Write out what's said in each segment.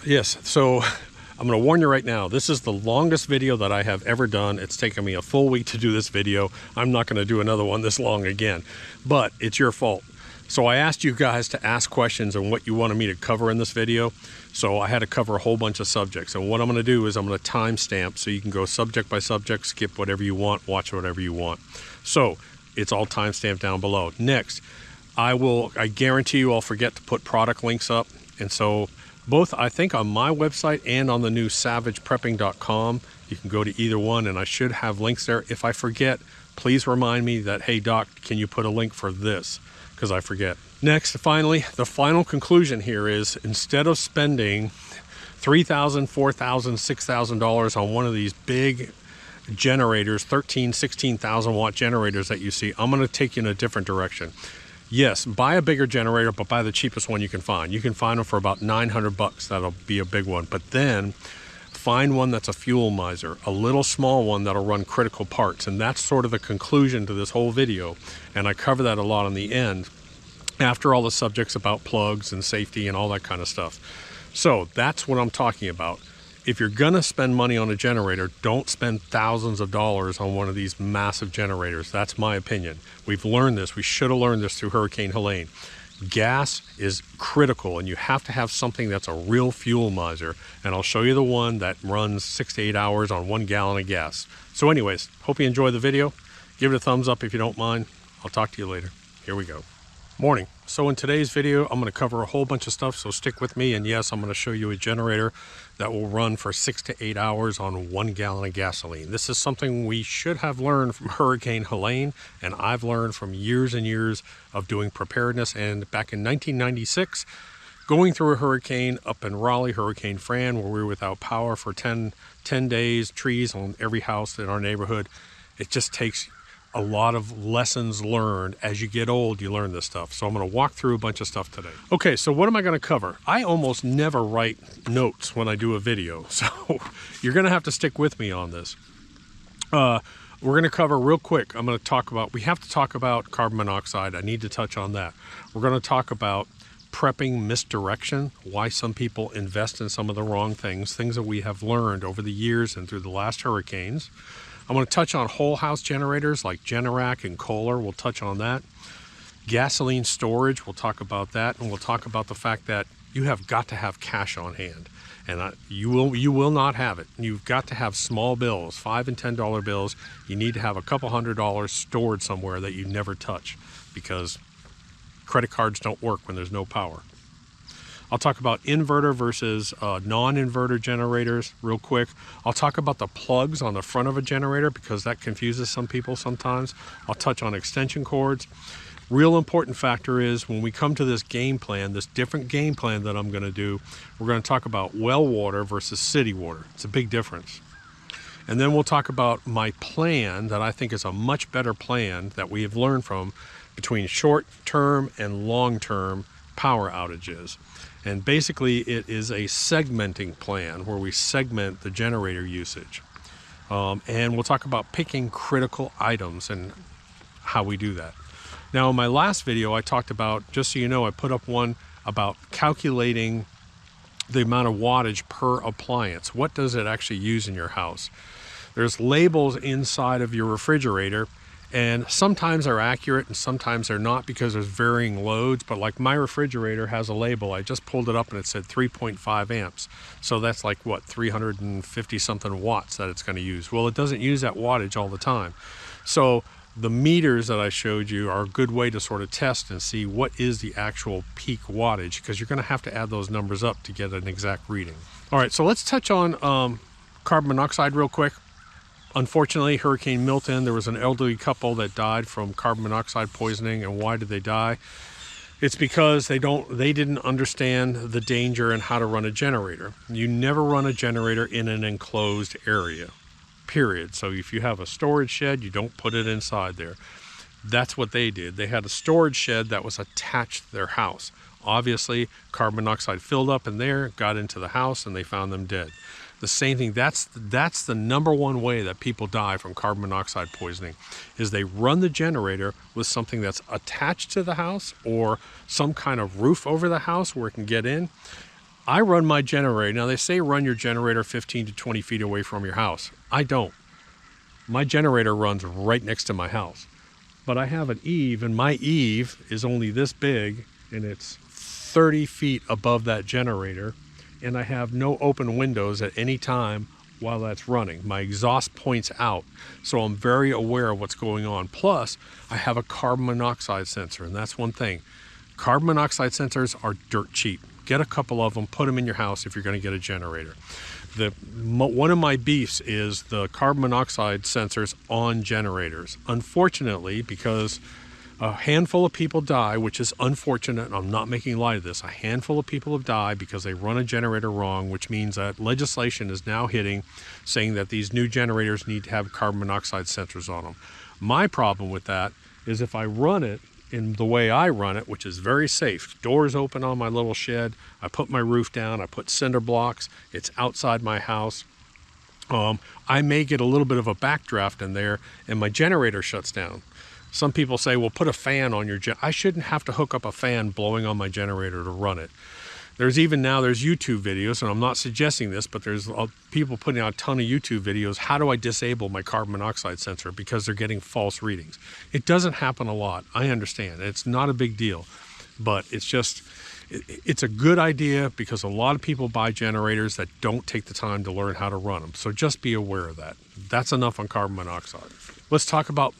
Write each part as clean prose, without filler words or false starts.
Yes, so I'm going to warn you right now, this is the longest video that I have ever done. It's taken me a full week to do this video. I'm not going to do another one this long again, but it's your fault. So I asked you guys to ask questions on what you wanted me to cover in this video. So I had to cover a whole bunch of subjects. And what I'm going to do is I'm going to timestamp so you can go subject by subject, skip whatever you want, watch whatever you want. So it's all timestamped down below. Next, I guarantee you I'll forget to put product links up. And so both, I think, on my website and on the new savageprepping.com, you can go to either one, and I should have links there. If I forget, please remind me that, hey, Doc, can you put a link for this? Because I forget. Next, finally, the final conclusion here is instead of spending $3,000, $4,000, $6,000 on one of these big generators, 13, 16,000 watt generators that you see, I'm going to take you in a different direction. Yes, buy a bigger generator, but buy the cheapest one you can find. You can find them for about 900 bucks. That'll be a big one. But then find one that's a fuel miser, a little small one that'll run critical parts. And that's sort of the conclusion to this whole video. And I cover that a lot on the end after all the subjects about plugs and safety and all that kind of stuff. So that's what I'm talking about. If you're gonna spend money on a generator, don't spend thousands of dollars on one of these massive generators. That's my opinion. We've learned this. We should have learned this through Hurricane Helene. Gas is critical, and you have to have something that's a real fuel miser. And I'll show you the one that runs 6 to 8 hours on 1 gallon of gas. So anyways, hope you enjoy the video. Give it a thumbs up if you don't mind. I'll talk to you later. Here we go. Morning. So in today's video, I'm going to cover a whole bunch of stuff, so stick with me. And yes, I'm going to show you a generator that will run for 6 to 8 hours on 1 gallon of gasoline. This is something we should have learned from Hurricane Helene, and I've learned from years and years of doing preparedness. And back in 1996, going through a hurricane up in Raleigh, Hurricane Fran, where we were without power for 10 days, trees on every house in our neighborhood. It just takes a lot of lessons learned. As you get old, you learn this stuff. So I'm going to walk through a bunch of stuff today. Okay, so what am I going to cover? I almost never write notes when I do a video, so you're going to have to stick with me on this. We're going to cover real quick. I'm going to talk about, we have to talk about carbon monoxide. I need to touch on that. We're going to talk about prepping misdirection, why some people invest in some of the wrong things that we have learned over the years and through the last hurricanes. I'm going to touch on whole house generators like Generac and Kohler. We'll touch on that. Gasoline storage, we'll talk about that. And we'll talk about the fact that you have got to have cash on hand. And you will not have it. You've got to have small bills, $5 and $10 bills. You need to have a couple $100 stored somewhere that you never touch, because credit cards don't work when there's no power. I'll talk about inverter versus non-inverter generators real quick. I'll talk about the plugs on the front of a generator because that confuses some people sometimes. I'll touch on extension cords. Real important factor is when we come to this game plan, this different game plan that I'm going to do, we're going to talk about well water versus city water. It's a big difference. And then we'll talk about my plan that I think is a much better plan that we have learned from between short-term and long-term power outages. And basically it is a segmenting plan where we segment the generator usage. And we'll talk about picking critical items and how we do that. Now in my last video I talked about, just so you know, I put up one about calculating the amount of wattage per appliance. What does it actually use in your house? There's labels inside of your refrigerator, and sometimes they're accurate and sometimes they're not because there's varying loads. But like my refrigerator has a label, I just pulled it up and it said 3.5 amps. So that's like what, 350 something watts that it's going to use. Well, it doesn't use that wattage all the time. So the meters that I showed you are a good way to sort of test and see what is the actual peak wattage, because you're going to have to add those numbers up to get an exact reading. All right, so let's touch on carbon monoxide real quick. Unfortunately, Hurricane Milton, there was an elderly couple that died from carbon monoxide poisoning. And why did they die? It's because they didn't understand the danger and how to run a generator. You never run a generator in an enclosed area, period. So if you have a storage shed, you don't put it inside there. That's what they did. They had a storage shed that was attached to their house. Obviously, carbon monoxide filled up in there, got into the house, and they found them dead. The same thing, that's the number one way that people die from carbon monoxide poisoning, is they run the generator with something that's attached to the house or some kind of roof over the house where it can get in. I run my generator. Now they say run your generator 15 to 20 feet away from your house. I don't. My generator runs right next to my house. But I have an eave, and my eave is only this big, and it's 30 feet above that generator, and I have no open windows at any time while that's running. My exhaust points out, so I'm very aware of what's going on. Plus, I have a carbon monoxide sensor, and that's one thing. Carbon monoxide sensors are dirt cheap. Get a couple of them, put them in your house if you're going to get a generator. One of my beefs is the carbon monoxide sensors on generators. Unfortunately, because a handful of people die, which is unfortunate, and I'm not making light of this, a handful of people have died because they run a generator wrong, which means that legislation is now hitting saying that these new generators need to have carbon monoxide sensors on them. My problem with that is if I run it in the way I run it, which is very safe. Doors open on my little shed. I put my roof down. I put cinder blocks. It's outside my house. I may get a little bit of a backdraft in there and my generator shuts down. Some people say, well, put a fan on your I shouldn't have to hook up a fan blowing on my generator to run it. There's YouTube videos, and I'm not suggesting this, but there's people putting out a ton of YouTube videos. How do I disable my carbon monoxide sensor? Because they're getting false readings. It doesn't happen a lot. I understand. It's not a big deal, but it's a good idea because a lot of people buy generators that don't take the time to learn how to run them. So just be aware of that. That's enough on carbon monoxide. Let's talk about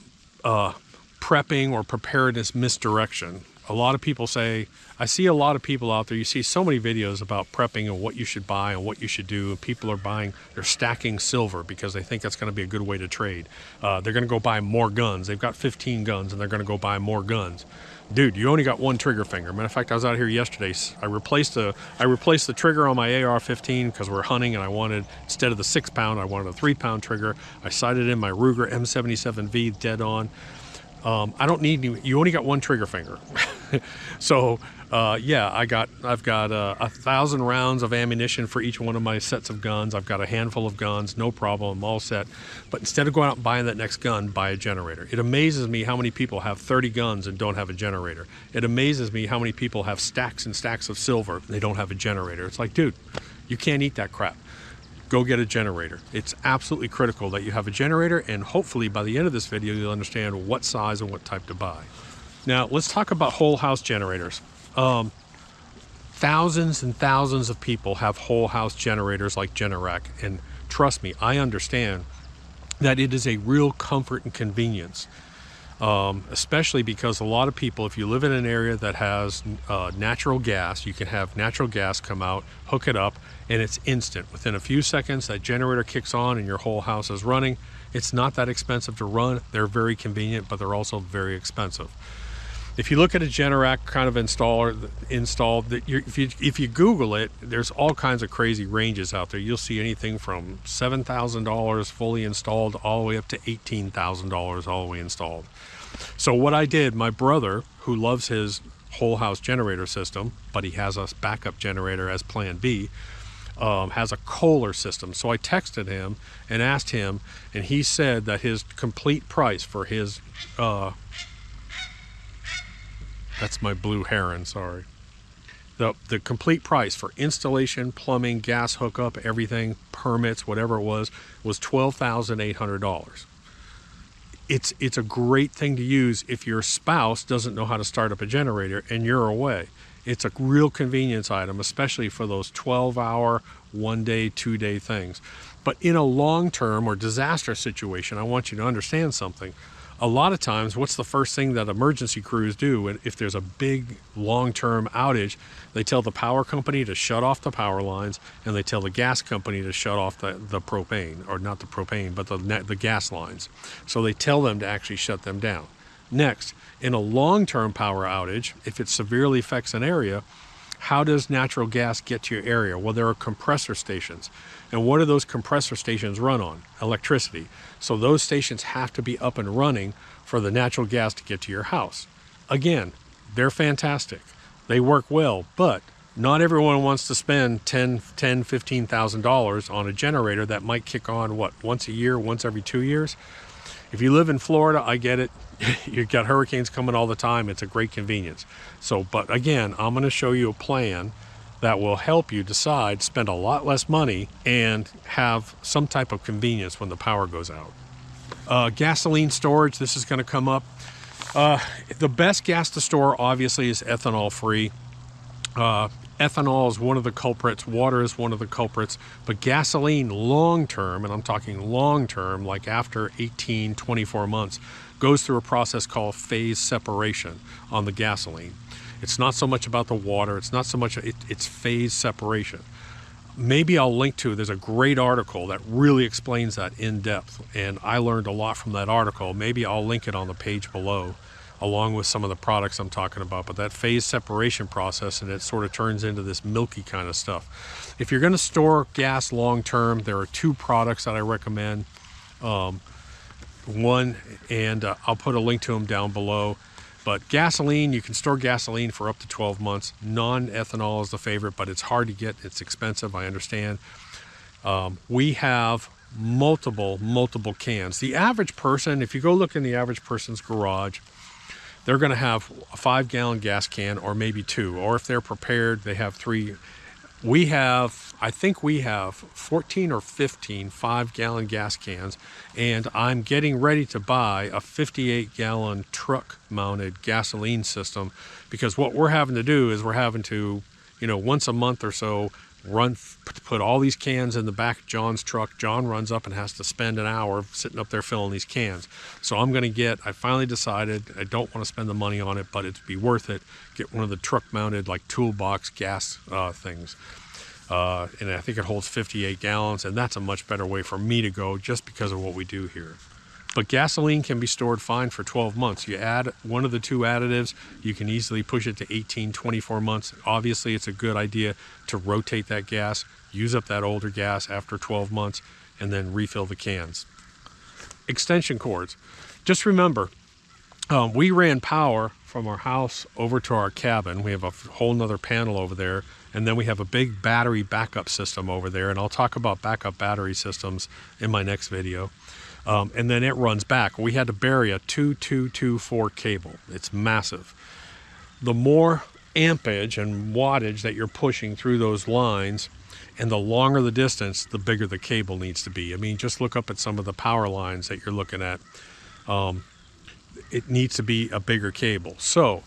prepping or preparedness misdirection. A lot of people say, I see a lot of people out there, you see so many videos about prepping and what you should buy and what you should do. And people are they're stacking silver because they think that's going to be a good way to trade. They're going to go buy more guns. They've got 15 guns and they're going to go buy more guns. Dude, you only got one trigger finger. Matter of fact, I was out here yesterday. I replaced the trigger on my AR-15 because we're hunting, and I wanted, instead of the 6-pound, I wanted a 3-pound trigger. I sighted in my Ruger M77V dead on. I don't need you only got one trigger finger. So yeah, I've got 1,000 rounds of ammunition for each one of my sets of guns. I've got a handful of guns, no problem, I'm all set. But instead of going out and buying that next gun, buy a generator. It amazes me how many people have 30 guns and don't have a generator. It amazes me how many people have stacks and stacks of silver and they don't have a generator. It's like, dude, you can't eat that crap. Go get a generator. It's absolutely critical that you have a generator, and hopefully by the end of this video you'll understand what size and what type to buy. Now let's talk about whole house generators. Thousands and thousands of people have whole house generators like Generac, and trust me, I understand that it is a real comfort and convenience. Especially because a lot of people, if you live in an area that has natural gas, you can have natural gas come out, hook it up, and it's instant. Within a few seconds, that generator kicks on and your whole house is running. It's not that expensive to run. They're very convenient, but they're also very expensive. If you look at a Generac kind of installed, if you Google it, there's all kinds of crazy ranges out there. You'll see anything from $7,000 fully installed all the way up to $18,000 all the way installed. So what I did, my brother, who loves his whole house generator system, but he has a backup generator as plan B, has a Kohler system. So I texted him and asked him, and he said that his complete price for his that's my blue heron, sorry. The complete price for installation, plumbing, gas hookup, everything, permits, whatever it was $12,800. It's a great thing to use if your spouse doesn't know how to start up a generator and you're away. It's a real convenience item, especially for those 12-hour, 1-day, 2-day things. But in a long-term or disaster situation, I want you to understand something. A lot of times, what's the first thing that emergency crews do if there's a big long-term outage? They tell the power company to shut off the power lines, and they tell the gas company to shut off the propane, or not the propane, but the gas lines. So they tell them to actually shut them down. Next, in a long-term power outage, if it severely affects an area, how does natural gas get to your area? Well, there are compressor stations. And what do those compressor stations run on? Electricity. So those stations have to be up and running for the natural gas to get to your house. Again, they're fantastic. They work well, but not everyone wants to spend $15,000 on a generator that might kick on, once a year, once every 2 years? If you live in Florida, I get it. You've got hurricanes coming all the time. It's a great convenience. So, but again, I'm going to show you a plan that will help you decide, spend a lot less money, and have some type of convenience when the power goes out. Gasoline storage, this is going to come up. The best gas to store obviously is ethanol free. Ethanol is one of the culprits, water is one of the culprits, but gasoline long term, and I'm talking long term, like after 18, 24 months, goes through a process called phase separation on the gasoline. It's not so much about the water, it's not so much, it's phase separation. Maybe I'll link to, there's a great article that really explains that in depth, and I learned a lot from that article. Maybe I'll link it on the page below, along with some of the products I'm talking about. But that phase separation process, and it sort of turns into this milky kind of stuff. If you're going to store gas long term, there are two products that I recommend. One, and I'll put a link to them down below. But gasoline, you can store gasoline for up to 12 months. Non-ethanol is the favorite, but it's hard to get. It's expensive, I understand. We have multiple cans. The average person, if you go look in the average person's garage, they're going to have a 5-gallon gas can, or maybe 2, or if they're prepared, they have 3. We have, I think we have 14 or 15 5-gallon gas cans, and I'm getting ready to buy a 58-gallon truck-mounted gasoline system, because what we're having to do is we're having to, once a month or so, put all these cans in the back of John's truck. John runs up and has to spend an hour sitting up there filling these cans. So I'm going to I finally decided I don't want to spend the money on it, but it'd be worth it. Get one of the truck mounted like toolbox gas things. And I think it holds 58 gallons, and that's a much better way for me to go just because of what we do here. But gasoline can be stored fine for 12 months. You add one of the two additives, you can easily push it to 18, 24 months. Obviously, it's a good idea to rotate that gas, use up that older gas after 12 months, and then refill the cans. Extension cords. Just remember, we ran power from our house over to our cabin. We have a whole nother panel over there, and then we have a big battery backup system over there, and I'll talk about backup battery systems in my next video. And then it runs back. We had to bury a 2224 cable. It's massive. The more ampage and wattage that you're pushing through those lines, and the longer the distance, the bigger the cable needs to be. I mean, just look up at some of the power lines that you're looking at. It needs to be a bigger cable. So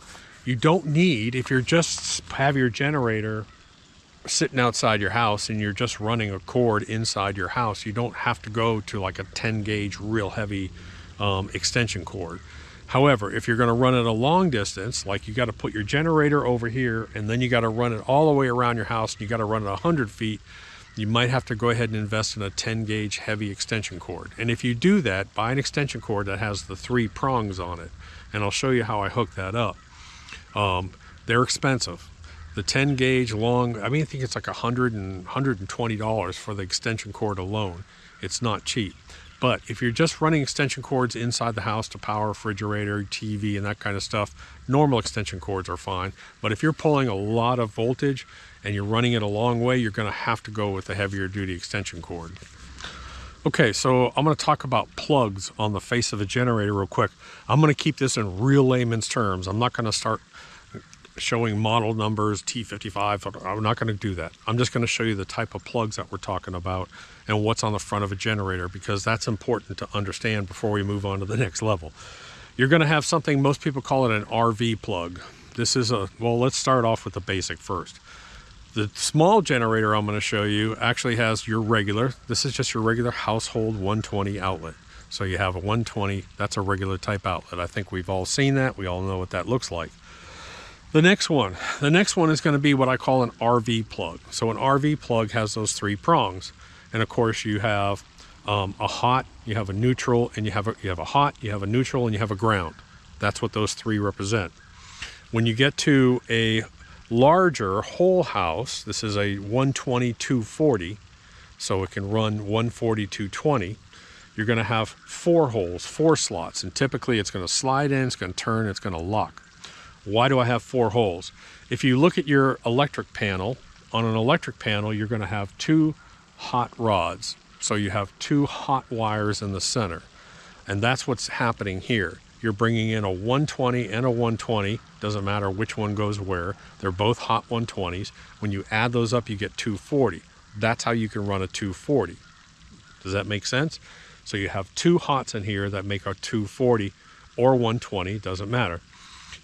you don't need, if you're just have your generator sitting outside your house and you're just running a cord inside your house, you don't have to go to like a 10 gauge real heavy extension cord. However, if you're going to run it a long distance, like you got to put your generator over here and then you got to run it all the way around your house, and you got to run it 100 feet, you might have to go ahead and invest in a 10 gauge heavy extension cord. And if you do that, buy an extension cord that has the 3 prongs on it, and I'll show you how I hook that up. They're expensive. The 10 gauge long, I think it's like $120 for the extension cord alone. It's not cheap. But if you're just running extension cords inside the house to power refrigerator, TV, and that kind of stuff, normal extension cords are fine. But if you're pulling a lot of voltage and you're running it a long way, you're going to have to go with a heavier duty extension cord. Okay, so I'm going to talk about plugs on the face of a generator real quick. I'm going to keep this in real layman's terms. I'm not going to start showing model numbers, T55. I'm not going to do that. I'm just going to show you the type of plugs that we're talking about and what's on the front of a generator, because that's important to understand before we move on to the next level. You're going to have something, most people call it an RV plug. This is well, let's start off with the basic first. The small generator I'm going to show you actually has your regular, this is just your regular household 120 outlet. So you have a 120, that's a regular type outlet. I think we've all seen that. We all know what that looks like. The next one is going to be what I call an RV plug. So an RV plug has those 3 prongs. And of course you have a hot, you have a neutral, and you have a hot, you have a neutral, and you have a ground. That's what those 3 represent. When you get to a larger whole house, this is a 120-240, so it can run 140-220. You're going to have 4 holes, 4 slots, and typically it's going to slide in, it's going to turn, it's going to lock. Why do I have 4 holes? If you look at your electric panel, on an electric panel, you're going to have 2 hot rods. So you have 2 hot wires in the center. And that's what's happening here. you're bringing in a 120 and a 120. Doesn't matter which one goes where. They're both hot 120s. When you add those up, you get 240. That's how you can run a 240. Does that make sense? So you have two hots in here that make a 240 or 120, doesn't matter.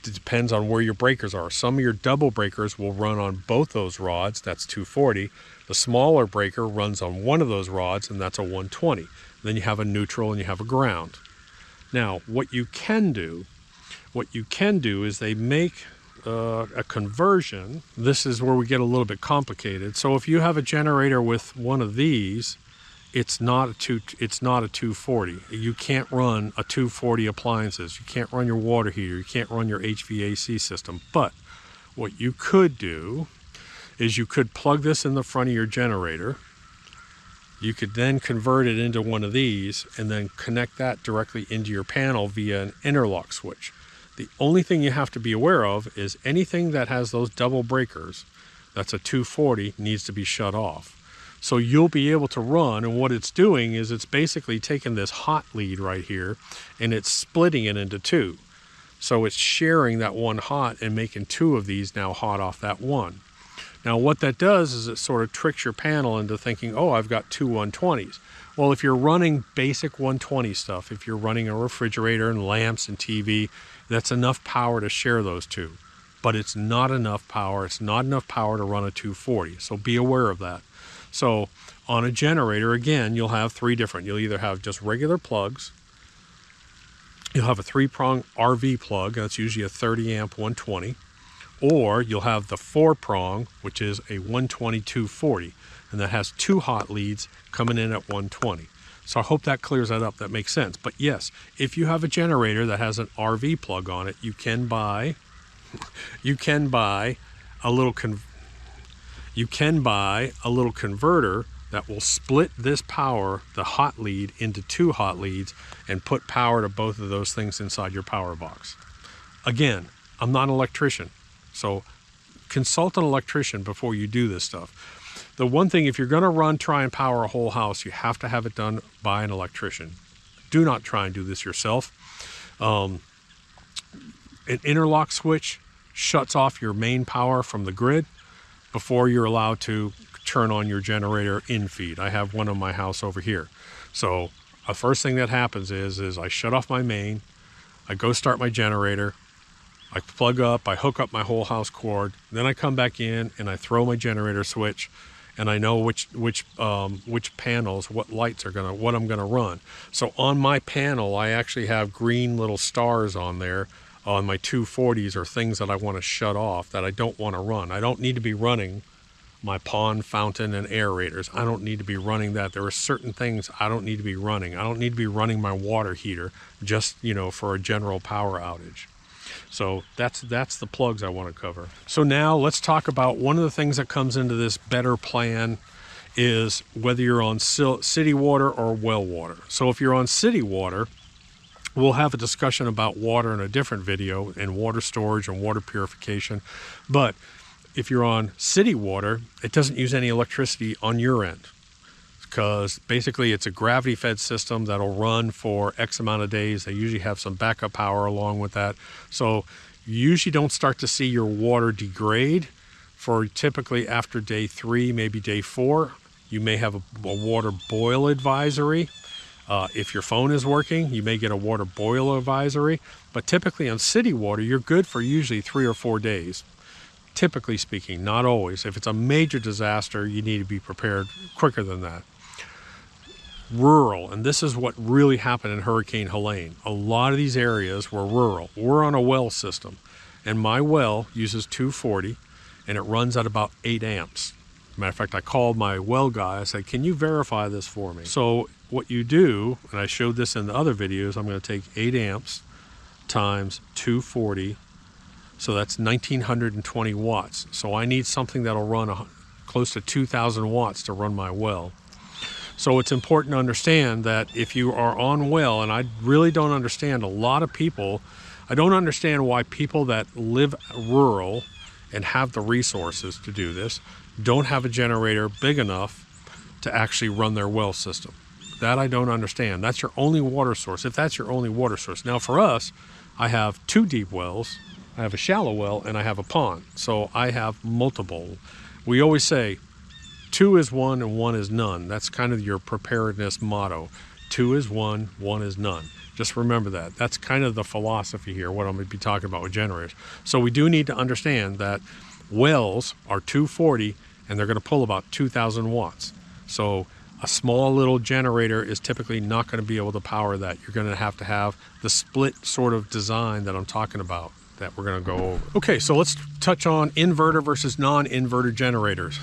It depends on where your breakers are. Some of your double breakers will run on both those rods, that's 240. The smaller breaker runs on one of those rods, and that's a 120. Then you have a neutral and you have a ground. Now, what you can do is they make a conversion. This is where we get a little bit complicated. So if you have a generator with one of these, it's not a 240. You can't run a 240 appliances. You can't run your water heater. You can't run your HVAC system. But what you could do is you could plug this in the front of your generator. You could then convert it into one of these and then connect that directly into your panel via an interlock switch. The only thing you have to be aware of is anything that has those double breakers, that's a 240, needs to be shut off. So you'll be able to run, and what it's doing is it's basically taking this hot lead right here and it's splitting it into two. So it's sharing that one hot and making two of these now hot off that one. Now what that does is it sort of tricks your panel into thinking, oh, I've got two 120s. Well, if you're running basic 120 stuff, if you're running a refrigerator and lamps and TV, that's enough power to share those two. But it's not enough power. It's not enough power to run a 240. So be aware of that. So on a generator, again, you'll have three different. You'll either have just regular plugs. You'll have a 3-prong RV plug. That's usually a 30 amp 120. Or you'll have the 4-prong, which is a 120 240. And that has two hot leads coming in at 120. So I hope that clears that up. That makes sense. But yes, if you have a generator that has an RV plug on it, you can buy a little converter that will split this power, the hot lead, into two hot leads and put power to both of those things inside your power box. Again, I'm not an electrician, so consult an electrician before you do this stuff. The one thing, if you're going to try and power a whole house, you have to have it done by an electrician. Do not try and do this yourself. An interlock switch shuts off your main power from the grid before you're allowed to turn on your generator in feed. I have one on my house over here. So the first thing that happens is I shut off my main, I go start my generator, I plug up, I hook up my whole house cord, then I come back in and I throw my generator switch, and I know which panels, what lights are what I'm gonna run. So on my panel, I actually have green little stars on there on my 240s, or things that I want to shut off that I don't want to run. I don't need to be running my pond fountain and aerators. I don't need to be running that. There are certain things I don't need to be running. I don't need to be running my water heater just, for a general power outage. So that's the plugs I want to cover. So now let's talk about one of the things that comes into this better plan is whether you're on city water or well water. So if you're on city water, we'll have a discussion about water in a different video, and water storage and water purification. But if you're on city water, it doesn't use any electricity on your end, because basically it's a gravity fed system that'll run for X amount of days. They usually have some backup power along with that. So you usually don't start to see your water degrade for typically after day 3, maybe day 4. You may have a water boil advisory. If your phone is working, you may get a water boil advisory. But typically on city water, you're good for usually 3 or 4 days. Typically speaking, not always. If it's a major disaster, you need to be prepared quicker than that. Rural, and this is what really happened in Hurricane Helene. A lot of these areas were rural. We're on a well system, and my well uses 240, and it runs at about 8 amps. Matter of fact, I called my well guy. I said, can you verify this for me? So what you do, and I showed this in the other videos, I'm going to take 8 amps times 240. So that's 1920 watts. So I need something that'll run close to 2,000 watts to run my well. So it's important to understand that if you are on well, and I really don't understand a lot of people, I don't understand why people that live rural and have the resources to do this don't have a generator big enough to actually run their well system. That I don't understand. That's your only water source. If that's your only water source. Now for us, I have 2 deep wells, I have a shallow well, and I have a pond. So I have multiple. We always say 2 is 1 and 1 is none. That's kind of your preparedness motto. 2 is 1, 1 is none. Just remember that. That's kind of the philosophy here, what I'm going to be talking about with generators. So we do need to understand that wells are 240 and they're going to pull about 2,000 watts. So a small little generator is typically not going to be able to power that. You're going to have the split sort of design that I'm talking about that we're going to go over. Okay, so let's touch on inverter versus non-inverter generators.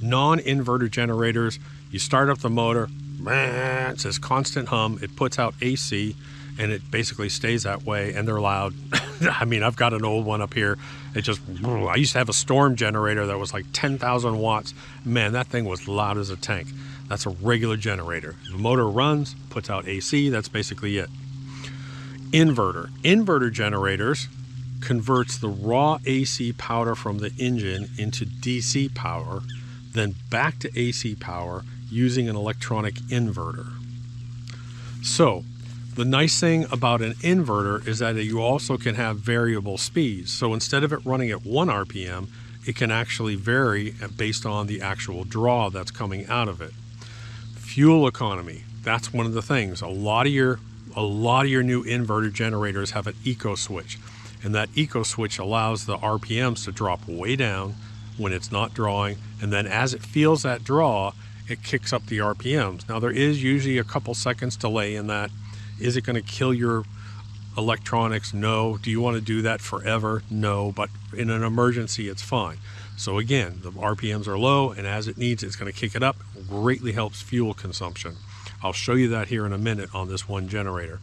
Non-inverter generators, you start up the motor, it's this constant hum, it puts out AC, and it basically stays that way, and they're loud. I mean, I've got an old one up here. It just, I used to have a storm generator that was like 10,000 watts. Man, that thing was loud as a tank. That's a regular generator. The motor runs, puts out AC, that's basically it. Inverter. Inverter generators converts the raw AC power from the engine into DC power, then back to AC power using an electronic inverter. So, the nice thing about an inverter is that you also can have variable speeds. So instead of it running at 1 RPM, it can actually vary based on the actual draw that's coming out of it. Fuel economy, that's one of the things. A lot of your new inverter generators have an eco switch, and that eco switch allows the RPMs to drop way down when it's not drawing, and then as it feels that draw, it kicks up the RPMs. Now there is usually a couple seconds delay in that. Is it going to kill your electronics? No. Do you want to do that forever? No. But in an emergency, it's fine. So again, the RPMs are low, and as it needs, it's going to kick it up. Greatly helps fuel consumption. I'll show you that here in a minute on this one generator.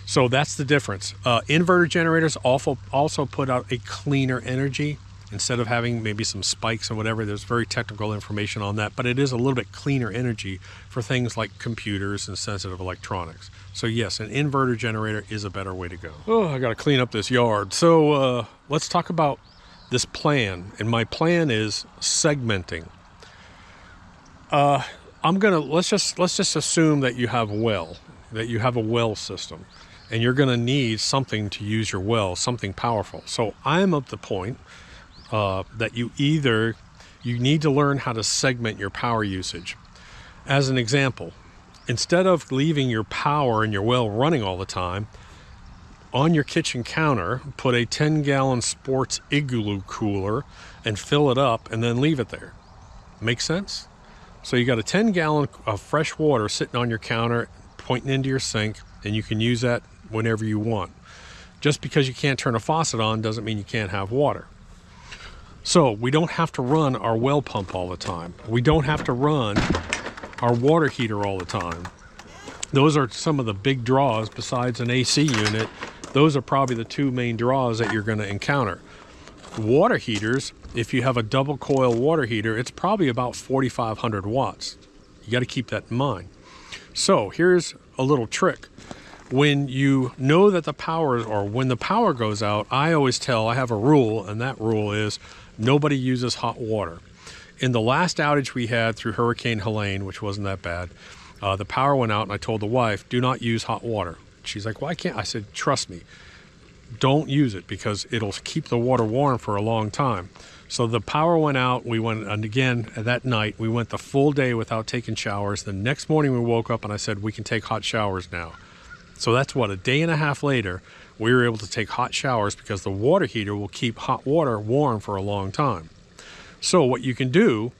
So that's the difference. Inverter generators also put out a cleaner energy. Instead of having maybe some spikes or whatever, there's very technical information on that, but it is a little bit cleaner energy for things like computers and sensitive electronics. So yes, an inverter generator is a better way to go. Oh, I got to clean up this yard. So let's talk about this plan. And my plan is segmenting. Let's just assume that you have a well system, and you're going to need something to use your well, something powerful. So I'm of the point that you need to learn how to segment your power usage. As an example, instead of leaving your power in your well running all the time, on your kitchen counter, put a 10-gallon sports igloo cooler and fill it up and then leave it there. Make sense? So you got a 10-gallon of fresh water sitting on your counter, pointing into your sink, and you can use that whenever you want. Just because you can't turn a faucet on doesn't mean you can't have water. So we don't have to run our well pump all the time. We don't have to run our water heater all the time. Those are some of the big draws besides an AC unit. Those are probably the 2 main draws that you're going to encounter. Water heaters, if you have a double coil water heater, it's probably about 4,500 watts. You got to keep that in mind. So here's a little trick. When you know that when the power goes out, I have a rule, and that rule is nobody uses hot water. In the last outage we had through Hurricane Helene, which wasn't that bad, the power went out, and I told the wife, do not use hot water. She's like, why can't I? said, trust me, don't use it because it'll keep the water warm for a long time. So the power went out. We went, and again, that night, we went the full day without taking showers. The next morning we woke up and I said, we can take hot showers now. So that's what, a day and a half later, we were able to take hot showers because the water heater will keep hot water warm for a long time. So what you can do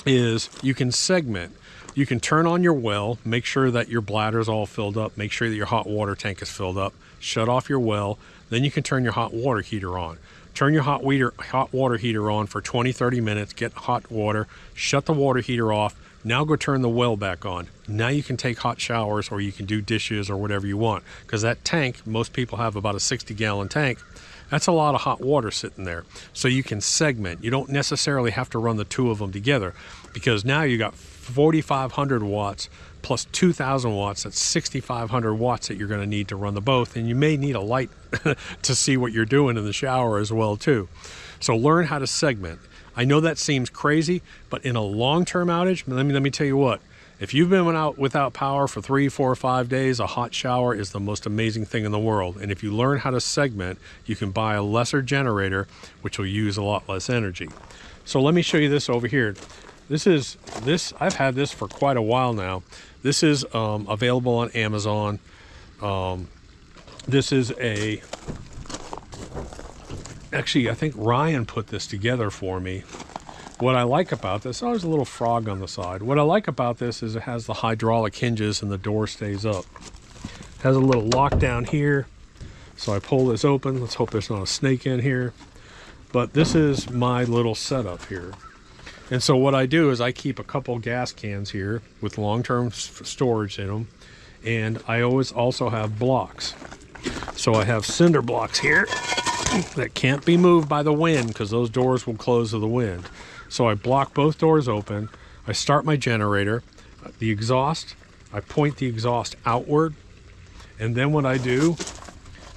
is you can segment. You can turn on your well, make sure that your bladder's all filled up, make sure that your hot water tank is filled up, shut off your well, then you can turn your hot water heater on. Turn your hot water heater on for 20-30 minutes, get hot water, shut the water heater off. Now go turn the well back on. Now you can take hot showers, or you can do dishes or whatever you want. Because that tank, most people have about a 60-gallon tank. That's a lot of hot water sitting there. So you can segment. You don't necessarily have to run the 2 of them together, because now you got 4,500 watts plus 2,000 watts. That's 6,500 watts that you're going to need to run the both. And you may need a light to see what you're doing in the shower as well too. So learn how to segment. I know that seems crazy, but in a long-term outage, let me tell you what, If you've been without power for 3, 4, or 5 days, a hot shower is the most amazing thing in the world. And if you learn how to segment, you can buy a lesser generator, which will use a lot less energy. So let me show you this over here. I've had this for quite a while now. This is available on Amazon. This is actually, I think Ryan put this together for me. What I like about this, oh, there's a little frog on the side. What I like about this is it has the hydraulic hinges and the door stays up. It has a little lock down here. So I pull this open. Let's hope there's not a snake in here. But this is my little setup here. And so what I do is I keep a couple gas cans here with long-term storage in them. And I always also have blocks. So I have cinder blocks here that can't be moved by the wind because those doors will close to the wind. So I block both doors open. I start my generator, the exhaust, I point the exhaust outward. And then what I do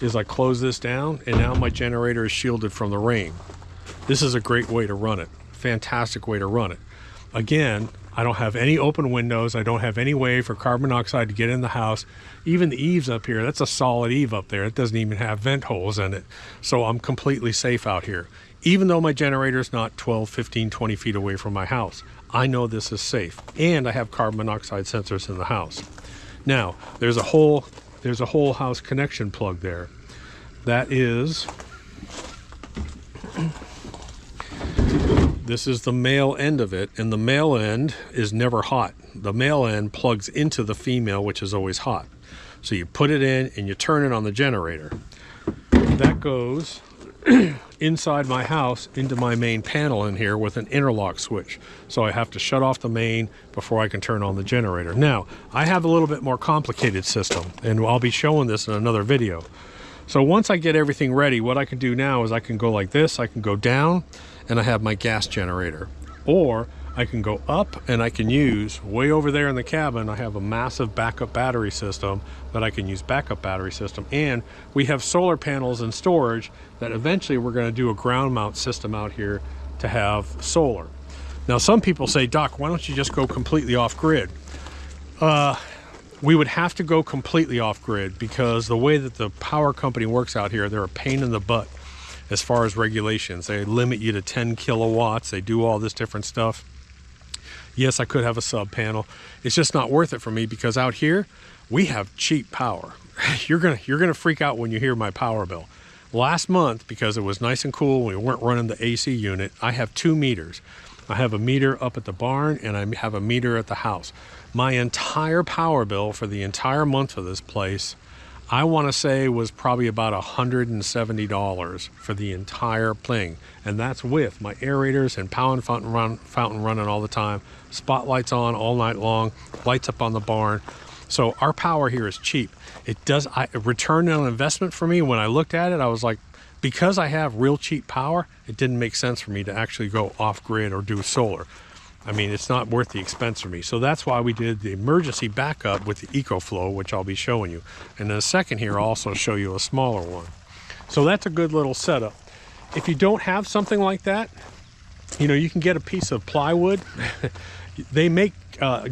is I close this down, and now my generator is shielded from the rain. This is a great way to run it. Fantastic way to run it. Again, I don't have any open windows. I don't have any way for carbon monoxide to get in the house. Even the eaves up here, that's a solid eave up there. It doesn't even have vent holes in it. So I'm completely safe out here. Even though my generator is not 12, 15, 20 feet away from my house, I know this is safe. And I have carbon monoxide sensors in the house. Now, there's a whole house connection plug there. That is, this is the male end of it, and the male end is never hot. The male end plugs into the female, which is always hot. So you put it in and you turn it on the generator. That goes inside my house into my main panel in here with an interlock switch. So I have to shut off the main before I can turn on the generator. Now, I have a little bit more complicated system, and I'll be showing this in another video. So once I get everything ready, what I can do now is I can go like this, I can go down, and I have my gas generator. Or I can go up and I can use, way over there in the cabin, I have a massive backup battery system that I can use backup battery system. And we have solar panels and storage that eventually we're gonna do a ground mount system out here to have solar. Now some people say, Doc, why don't you just go completely off grid? We would have to go completely off grid because the way that the power company works out here, they're a pain in the butt as far as regulations. They limit you to 10 kilowatts. They do all this different stuff. Yes, I could have a sub panel. It's just not worth it for me because out here we have cheap power. You're gonna freak out when you hear my power bill. Last month, because it was nice and cool, we weren't running the AC unit, I have 2 meters. I have a meter up at the barn and I have a meter at the house. My entire power bill for the entire month for this place, I want to say was probably about $170 for the entire thing. And that's with my aerators and power fountain running all the time, spotlights on all night long, lights up on the barn. So our power here is cheap. It does return on investment for me. When I looked at it, I was like, because I have real cheap power, it didn't make sense for me to actually go off grid or do solar. I mean, it's not worth the expense for me. So that's why we did the emergency backup with the EcoFlow, which I'll be showing you. And in a second here, I'll also show you a smaller one. So that's a good little setup. If you don't have something like that, you know, you can get a piece of plywood. They make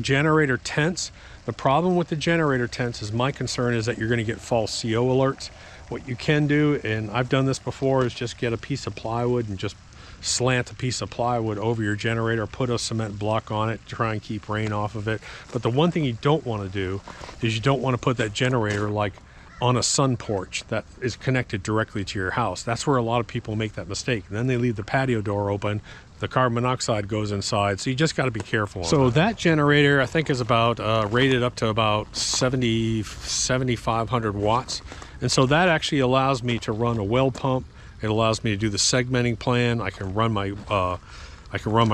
generator tents. The problem with the generator tents is my concern is that you're going to get false CO alerts. What you can do, and I've done this before, is just get a piece of plywood and just slant a piece of plywood over your generator, put a cement block on it, try and keep rain off of it. But the one thing you don't want to do is you don't want to put that generator like on a sun porch that is connected directly to your house. That's where a lot of people make that mistake. And then they leave the patio door open, the carbon monoxide goes inside, so you just got to be careful. So that generator I think is about rated up to about 7,500 watts. And so that actually allows me to run a well pump. It allows me to do the segmenting plan. I can run my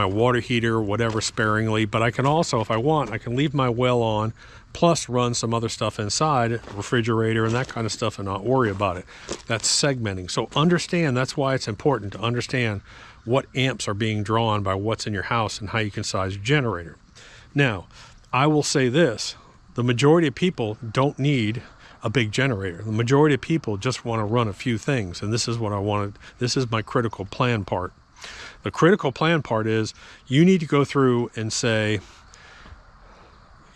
water heater, whatever, sparingly, but I can also, if I want, I can leave my well on, plus run some other stuff inside, refrigerator and that kind of stuff, and not worry about it. That's segmenting. So understand, that's why it's important to understand what amps are being drawn by what's in your house and how you can size your generator. Now, I will say this, the majority of people don't need a big generator. The majority of people just want to run a few things, and this is what I wanted. This is my critical plan part. The critical plan part is you need to go through and say,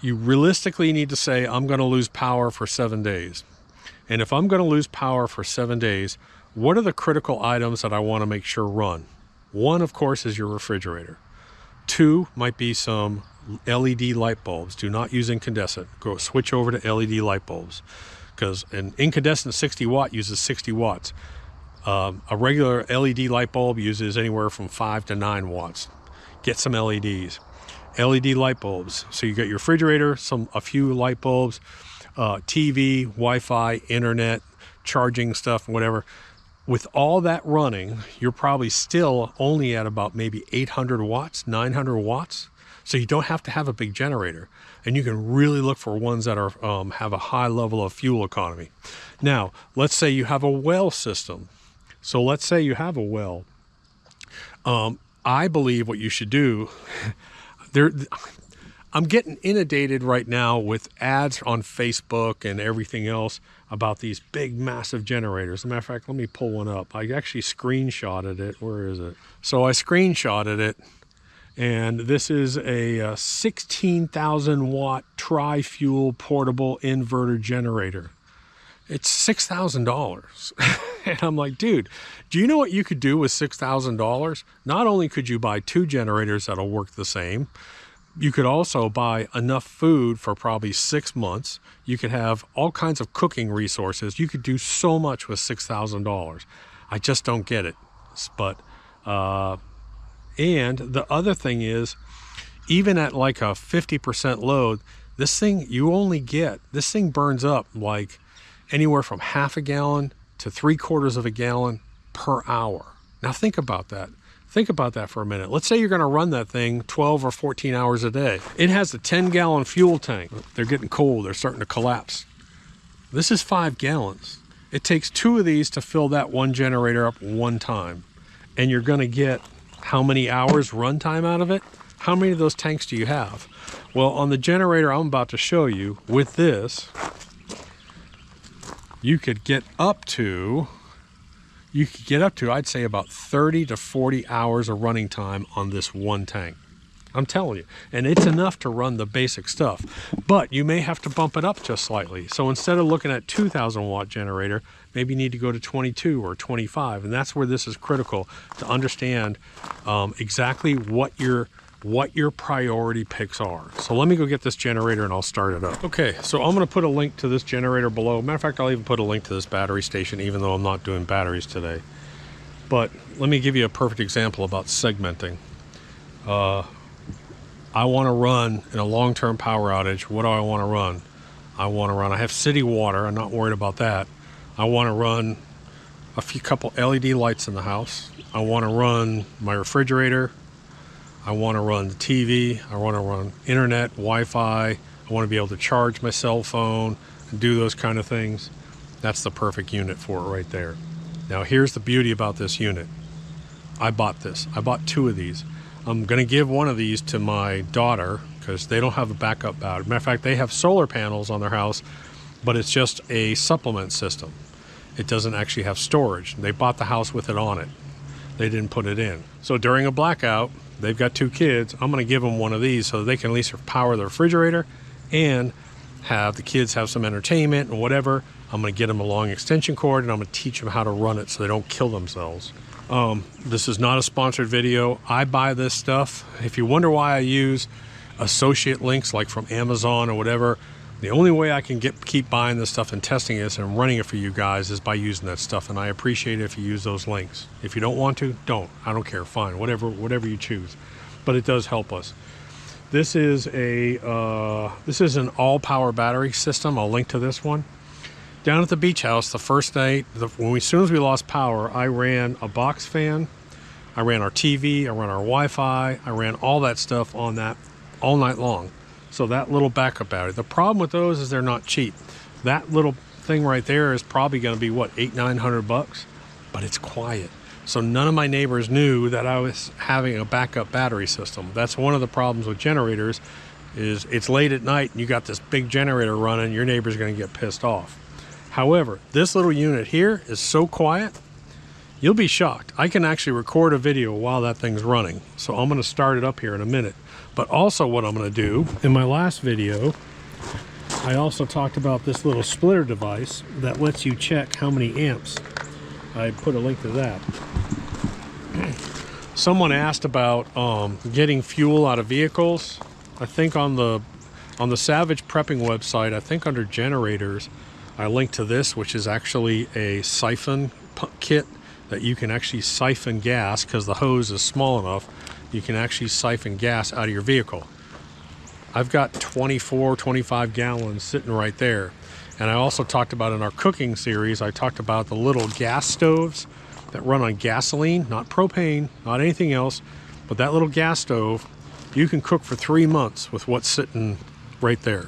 you realistically need to say, I'm going to lose power for 7 days. And if I'm going to lose power for 7 days, what are the critical items that I want to make sure run? One, of course, is your refrigerator. Two might be some LED light bulbs. Do not use incandescent. Go switch over to LED light bulbs, because an incandescent 60 watt uses 60 watts. A regular LED light bulb uses anywhere from 5 to 9 watts. Get some LEDs. LED light bulbs. So you got your refrigerator, a few light bulbs, TV, Wi-Fi, internet, charging stuff, whatever. With all that running, you're probably still only at about maybe 800 watts, 900 watts. So you don't have to have a big generator, and you can really look for ones that are have a high level of fuel economy. Now, let's say you have a well system. So let's say you have a well. I believe what you should do, I'm getting inundated right now with ads on Facebook and everything else about these big, massive generators. As a matter of fact, let me pull one up. I actually screenshotted it. Where is it? So I screenshotted it, and this is a 16,000 watt tri-fuel portable inverter generator. It's $6,000. And I'm like, dude, do you know what you could do with $6,000? Not only could you buy 2 generators that'll work the same, you could also buy enough food for probably 6 months. You could have all kinds of cooking resources. You could do so much with $6,000. I just don't get it. But, and the other thing is, even at like a 50% load, this thing this thing burns up like anywhere from half a gallon to 3/4 of a gallon per hour. Now think about that. Think about that for a minute. Let's say you're going to run that thing 12 or 14 hours a day. It has a 10-gallon fuel tank. They're getting cold. They're starting to collapse. This is 5 gallons. It takes 2 of these to fill that one generator up one time. And you're going to get how many hours runtime out of it? How many of those tanks do you have? Well, on the generator I'm about to show you, with this, you could get up to, I'd say, about 30 to 40 hours of running time on this one tank. I'm telling you. And it's enough to run the basic stuff. But you may have to bump it up just slightly. So instead of looking at 2,000 watt generator, maybe you need to go to 22 or 25. And that's where this is critical, to understand exactly what your priority picks are. So let me go get this generator and I'll start it up. Okay, so I'm gonna put a link to this generator below. Matter of fact, I'll even put a link to this battery station, even though I'm not doing batteries today. But let me give you a perfect example about segmenting. I wanna run in a long-term power outage. What do I wanna run? I have city water, I'm not worried about that. I wanna run a couple LED lights in the house. I wanna run my refrigerator. I want to run the TV, I want to run internet, Wi-Fi, I want to be able to charge my cell phone and do those kind of things. That's the perfect unit for it right there. Now here's the beauty about this unit. I bought this. I bought 2 of these. I'm going to give one of these to my daughter because they don't have a backup battery. Matter of fact, they have solar panels on their house, but it's just a supplement system. It doesn't actually have storage. They bought the house with it on it. They didn't put it in. So during a blackout, they've got 2 kids. I'm going to give them one of these so they can at least power the refrigerator and have the kids have some entertainment and whatever. I'm going to get them a long extension cord and I'm going to teach them how to run it so they don't kill themselves. This is not a sponsored video. I buy this stuff. If you wonder why I use associate links like from Amazon or whatever, the only way I can keep buying this stuff and testing this and running it for you guys is by using that stuff, and I appreciate it if you use those links. If you don't want to, don't. I don't care. Fine. Whatever you choose. But it does help us. This is an all-power battery system. I'll link to this one. Down at the beach house, the first night, as soon as we lost power, I ran a box fan, I ran our TV, I ran our Wi-Fi, I ran all that stuff on that all night long. So that little backup battery. The problem with those is they're not cheap. That little thing right there is probably going to be what, $800-900, but it's quiet. So none of my neighbors knew that I was having a backup battery system. That's one of the problems with generators, is it's late at night and you got this big generator running, your neighbor's going to get pissed off. However, this little unit here is so quiet, you'll be shocked. I can actually record a video while that thing's running. So I'm going to start it up here in a minute. But also what I'm going to do, in my last video, I also talked about this little splitter device that lets you check how many amps. I put a link to that. Someone asked about getting fuel out of vehicles. I think on the Savage Prepping website, I think under generators, I linked to this, which is actually a siphon kit that you can actually siphon gas, because the hose is small enough. You can actually siphon gas out of your vehicle. I've got 24, 25 gallons sitting right there. And I also talked about in our cooking series, I talked about the little gas stoves that run on gasoline, not propane, not anything else, but that little gas stove, you can cook for 3 months with what's sitting right there.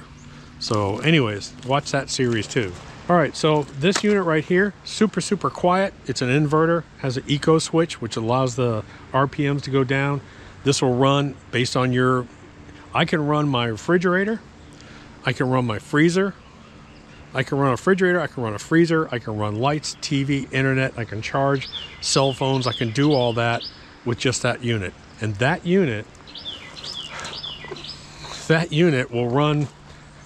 So anyways, watch that series too. All right, so this unit right here, super, super quiet. It's an inverter, has an eco switch, which allows the RPMs to go down. This will run based on your, I can run my refrigerator, I can run my freezer, I can run a refrigerator, I can run a freezer, I can run lights, TV, internet, I can charge cell phones, I can do all that with just that unit. And that unit will run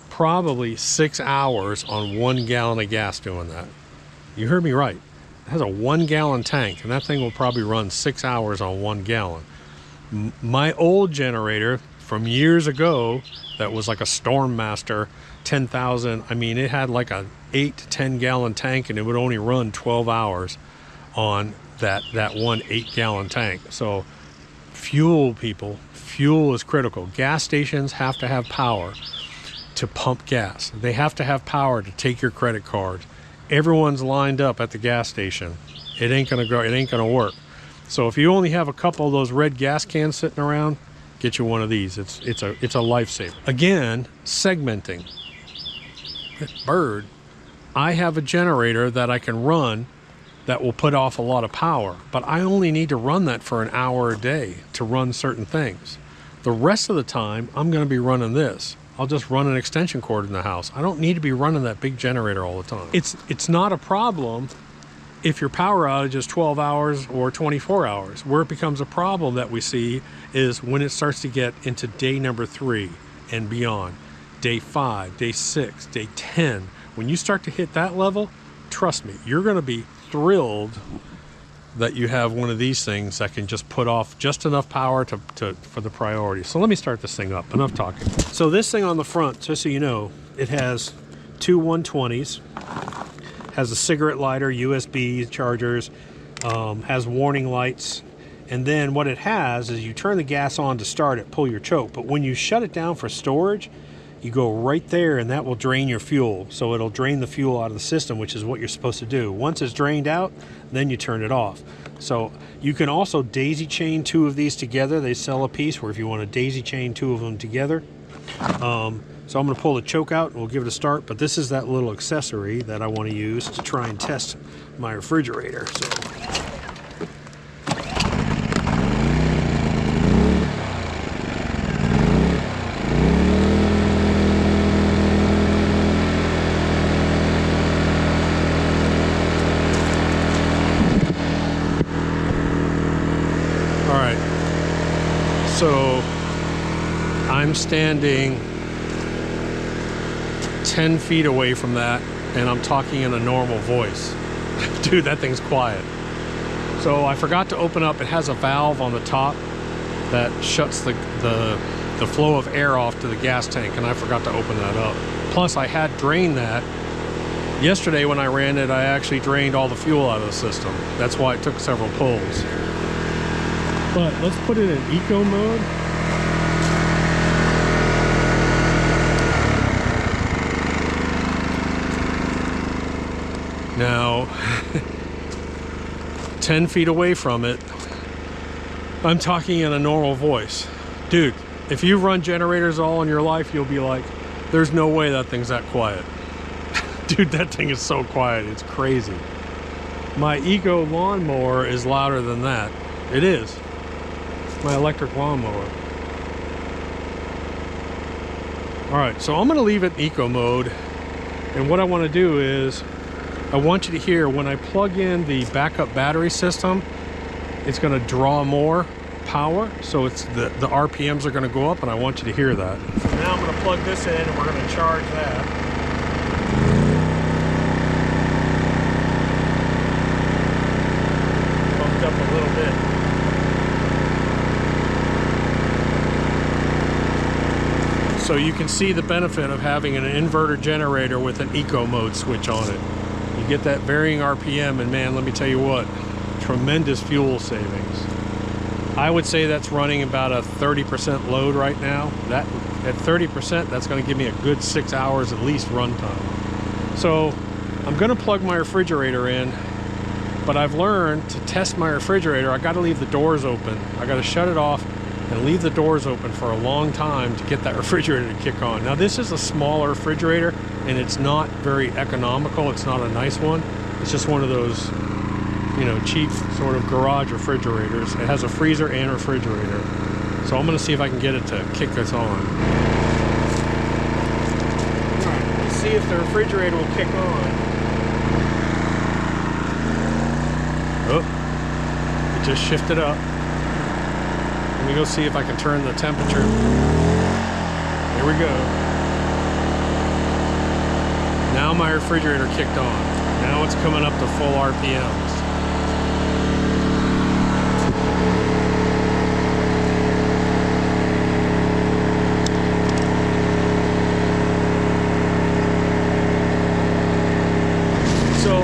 probably 6 hours on 1 gallon of gas doing that. You heard me right. It has a 1 gallon tank, and that thing will probably run 6 hours on 1 gallon. My old generator from years ago, that was like a Storm Master 10,000, I mean, it had like a 8 to 10 gallon tank, and it would only run 12 hours on that one 8 gallon tank. So fuel, people, fuel is critical. Gas stations have to have power to pump gas. They have to have power to take your credit card. Everyone's lined up at the gas station. It ain't gonna go, it ain't gonna work. So if you only have a couple of those red gas cans sitting around, get you one of these. It's a lifesaver. Again, segmenting. Bird, I have a generator that I can run that will put off a lot of power, but I only need to run that for an hour a day to run certain things. The rest of the time, I'm gonna be running this. I'll just run an extension cord in the house. I don't need to be running that big generator all the time. It's not a problem if your power outage is 12 hours or 24 hours. Where it becomes a problem that we see is when it starts to get into day number 3 and beyond. Day 5, day 6, day 10. When you start to hit that level, trust me, you're gonna be thrilled that you have one of these things that can just put off just enough power for the priority. So let me start this thing up. Enough talking. So this thing on the front, just so you know, it has 2 120s, has a cigarette lighter, USB chargers, has warning lights, and then what it has is you turn the gas on to start it, pull your choke, but when you shut it down for storage, you go right there and that will drain your fuel. So it'll drain the fuel out of the system, which is what you're supposed to do. Once it's drained out, then you turn it off. So you can also daisy chain 2 of these together. They sell a piece where if you want to daisy chain 2 of them together. So I'm going to pull the choke out and we'll give it a start, but this is that little accessory that I want to use to try and test my refrigerator. So So I'm standing 10 feet away from that and I'm talking in a normal voice. Dude, that thing's quiet. So I forgot to open up, it has a valve on the top that shuts the flow of air off to the gas tank, and I forgot to open that up. Plus I had drained that. Yesterday when I ran it, I actually drained all the fuel out of the system. That's why it took several pulls. But let's put it in eco mode. Now, 10 feet away from it, I'm talking in a normal voice. Dude, if you run generators all in your life, you'll be like, there's no way that thing's that quiet. Dude, that thing is so quiet, it's crazy. My eco lawnmower is louder than that. It is. My electric lawnmower. All right, so I'm gonna leave it in eco mode. And what I wanna do is, I want you to hear when I plug in the backup battery system, it's gonna draw more. power, so it's the RPMs are going to go up, and I want you to hear that. So now I'm going to plug this in, and we're going to charge that. Bumped up a little bit. So you can see the benefit of having an inverter generator with an eco mode switch on it. You get that varying RPM, and man, let me tell you what, tremendous fuel savings. I would say that's running about a 30% load right now. That at 30%, that's going to give me a good 6 hours at least run time. So I'm going to plug my refrigerator in, but I've learned to test my refrigerator, I got to leave the doors open. I got to shut it off and leave the doors open for a long time to get that refrigerator to kick on. Now this is a smaller refrigerator, and it's not very economical. It's not a nice one. It's just one of those, you know, cheap sort of garage refrigerators. It has a freezer and refrigerator. So I'm gonna see if I can get it to kick us on. All right, let's see if the refrigerator will kick on. Oh, it just shifted up. Let me go see if I can turn the temperature. Here we go. Now my refrigerator kicked on. Now it's coming up to full RPMs. So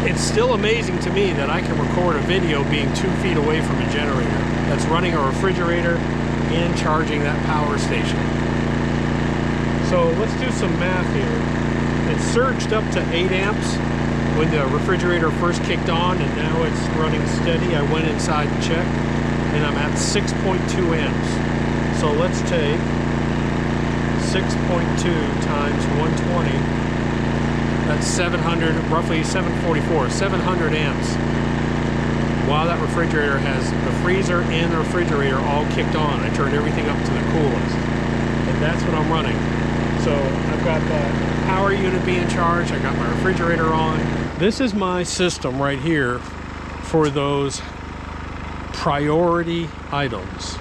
it's still amazing to me that I can record a video being 2 feet away from a generator that's running a refrigerator and charging that power station. So let's do some math here. It surged up to 8 amps when the refrigerator first kicked on, and now it's running steady. I went inside and checked, and I'm at 6.2 amps. So let's take 6.2 times 120. That's 700, roughly 744, 700 amps. While that refrigerator has the freezer and the refrigerator all kicked on. I turned everything up to the coolest, and that's what I'm running. So I've got that power unit being charged, I got my refrigerator on. This is my system right here for those priority items.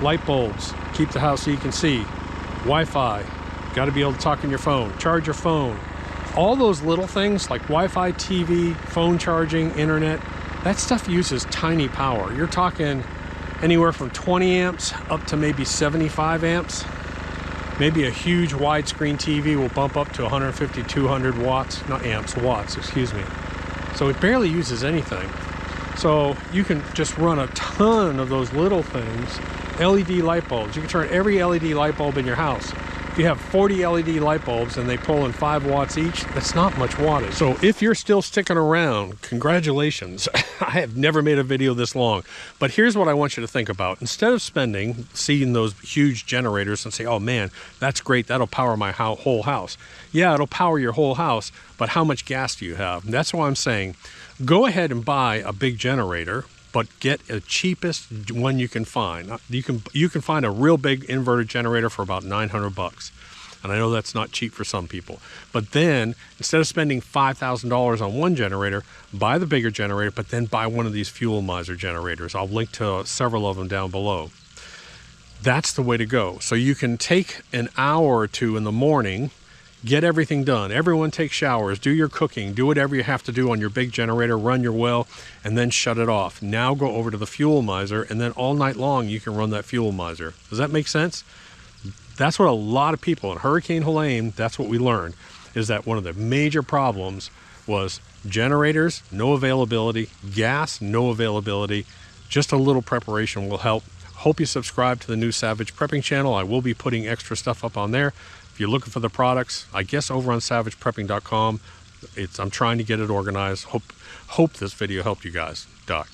Light bulbs, keep the house so you can see. Wi-Fi, got to be able to talk on your phone, charge your phone. All those little things like Wi-Fi, TV, phone charging, internet, that stuff uses tiny power. You're talking anywhere from 20 amps up to maybe 75 amps. Maybe a huge widescreen TV will bump up to 150, 200 watts, not amps, watts, excuse me. So it barely uses anything. So you can just run a ton of those little things. LED light bulbs, you can turn every LED light bulb in your house. If you have 40 LED light bulbs and they pull in 5 watts each, that's not much wattage. So if you're still sticking around, congratulations. I have never made a video this long. But here's what I want you to think about. Instead of seeing those huge generators and say, oh man, that's great, that'll power my whole house. Yeah, it'll power your whole house, but how much gas do you have? And that's why I'm saying, go ahead and buy a big generator, but get the cheapest one you can find. You can find a real big inverter generator for about 900 bucks. And I know that's not cheap for some people. But then, instead of spending $5,000 on one generator, buy the bigger generator, but then buy one of these fuel miser generators. I'll link to several of them down below. That's the way to go. So you can take an hour or two in the morning, get everything done. Everyone take showers, do your cooking, do whatever you have to do on your big generator, run your well, and then shut it off. Now go over to the fuel miser, and then all night long you can run that fuel miser. Does that make sense? That's what a lot of people in Hurricane Helene, that's what we learned, is that one of the major problems was generators, no availability, gas, no availability. Just a little preparation will help. Hope you subscribe to the new Savage Prepping channel. I will be putting extra stuff up on there. If you're looking for the products, I guess over on savageprepping.com. I'm trying to get it organized. Hope this video helped you guys. Doc.